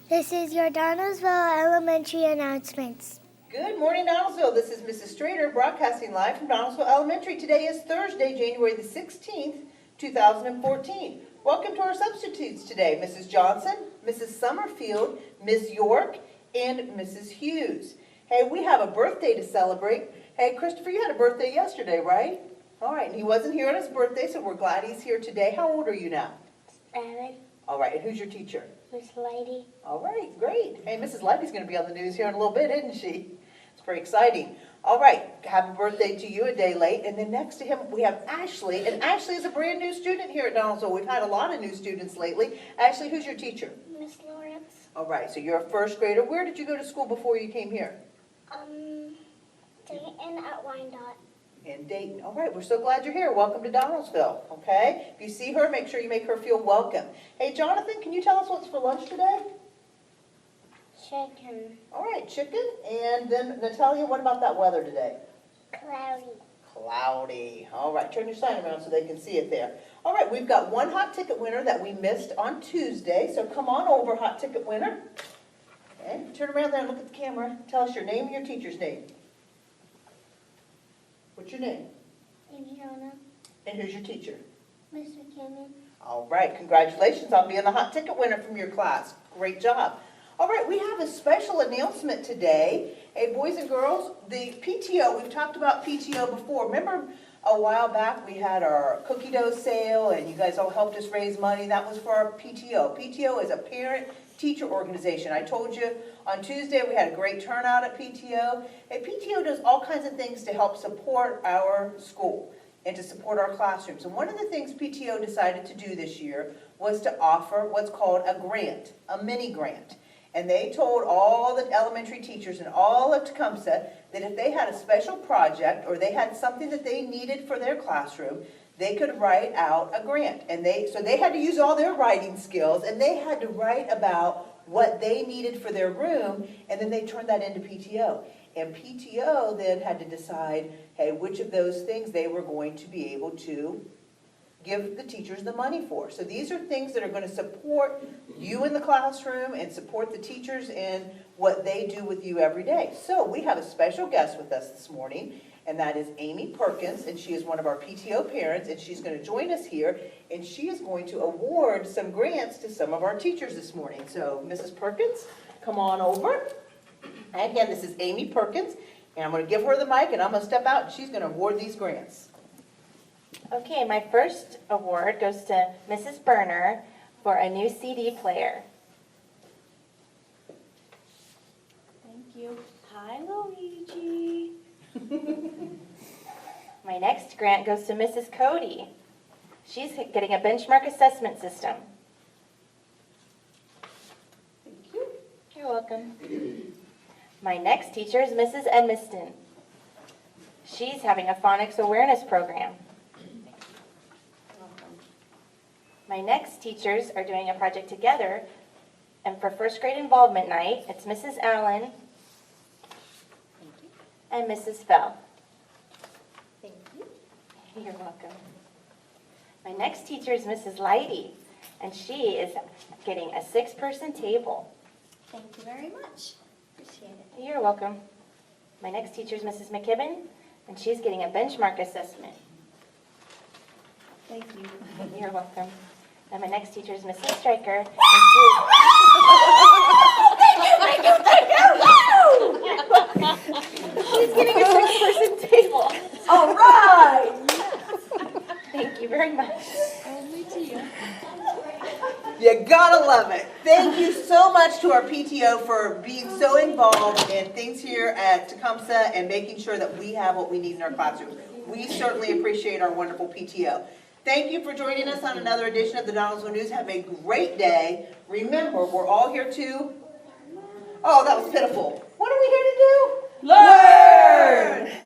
This is your Donaldsville Elementary announcements. Good morning, Donaldsville. This is Mrs. Strader broadcasting live from Donaldsville Elementary. Today is Thursday, January the 16th, 2014. Welcome to our substitutes today, Mrs. Johnson, Mrs. Summerfield, Ms. York, and Mrs. Hughes. Hey, we have a birthday to celebrate. Hey, Christopher, you had a birthday yesterday, right? All right, and he wasn't here on his birthday, so we're glad he's here today. How old are you now? 7. All right, and who's your teacher? Miss Lady. All right, great. Hey, Mrs. Leidy's going to be on the news here in a little bit, isn't she? It's pretty exciting. All right, happy birthday to you, a day late. And then next to him, we have Ashley. And Ashley is a brand new student here at Donaldsville. We've had a lot of new students lately. Ashley, who's your teacher? Miss Lawrence. All right, so you're a first grader. Where did you go to school before you came here? Dayton at Wyandotte. In Dayton. All right, we're so glad you're here. Welcome to Donaldsville, okay? If you see her, make sure you make her feel welcome. Hey, Jonathan, can you tell us what's for lunch today? Chicken. All right, chicken. And then, Natalia, what about that weather today? Cloudy. Cloudy. All right, turn your sign around so they can see it there. All right, we've got one hot ticket winner that we missed on Tuesday, so come on over, hot ticket winner. Okay, turn around there and look at the camera. Tell us your name and your teacher's name. What's your name? Indiana. And who's your teacher? Miss McKinnon. All right, congratulations on being the hot ticket winner from your class. Great job. All right, we have a special announcement today. Hey, boys and girls, the PTO, we've talked about PTO before. Remember a while back we had our cookie dough sale and you guys all helped us raise money. That was for our PTO. PTO is a parent-teacher organization. I told you on Tuesday we had a great turnout at PTO. And PTO does all kinds of things to help support our school and to support our classrooms. And one of the things PTO decided to do this year was to offer what's called a grant, a mini grant. And they told all the elementary teachers in all of Tecumseh that if they had a special project or they had something that they needed for their classroom, they could write out a grant. And so they had to use all their writing skills and they had to write about what they needed for their room, and then they turned that into PTO. And PTO then had to decide, hey, which of those things they were going to be able to give the teachers the money for. So these are things that are going to support you in the classroom and support the teachers in what they do with you every day. So we have a special guest with us this morning, and that is Amy Perkins, and she is one of our PTO parents, and she's going to join us here, and she is going to award some grants to some of our teachers this morning. So Mrs. Perkins, come on over. And again, this is Amy Perkins, and I'm going to give her the mic, and I'm going to step out, and she's going to award these grants. Okay, my first award goes to Mrs. Berner for a new CD player. Thank you. Hi, Luigi. My next grant goes to Mrs. Cody. She's getting a benchmark assessment system. Thank you. You're welcome. My next teacher is Mrs. Edmiston. She's having a phonics awareness program. My next teachers are doing a project together, and for first grade involvement night, it's Mrs. Allen and Mrs. Fell. Thank you. You're welcome. My next teacher is Mrs. Leidy, and she is getting a 6-person table. Thank you very much. Appreciate it. You're welcome. My next teacher is Mrs. McKibben, and she's getting a benchmark assessment. Thank you. You're welcome. And my next teacher is Mrs. Stryker, and she's getting a 6-person table. All right. Thank you very much. You gotta love it. Thank you so much to our PTO for being so involved in things here at Tecumseh and making sure that we have what we need in our classrooms. We certainly appreciate our wonderful PTO. Thank you for joining us on another edition of the Donaldsville News. Have a great day. Remember, we're all here to... Oh, that was pitiful. What are we here to do? Learn!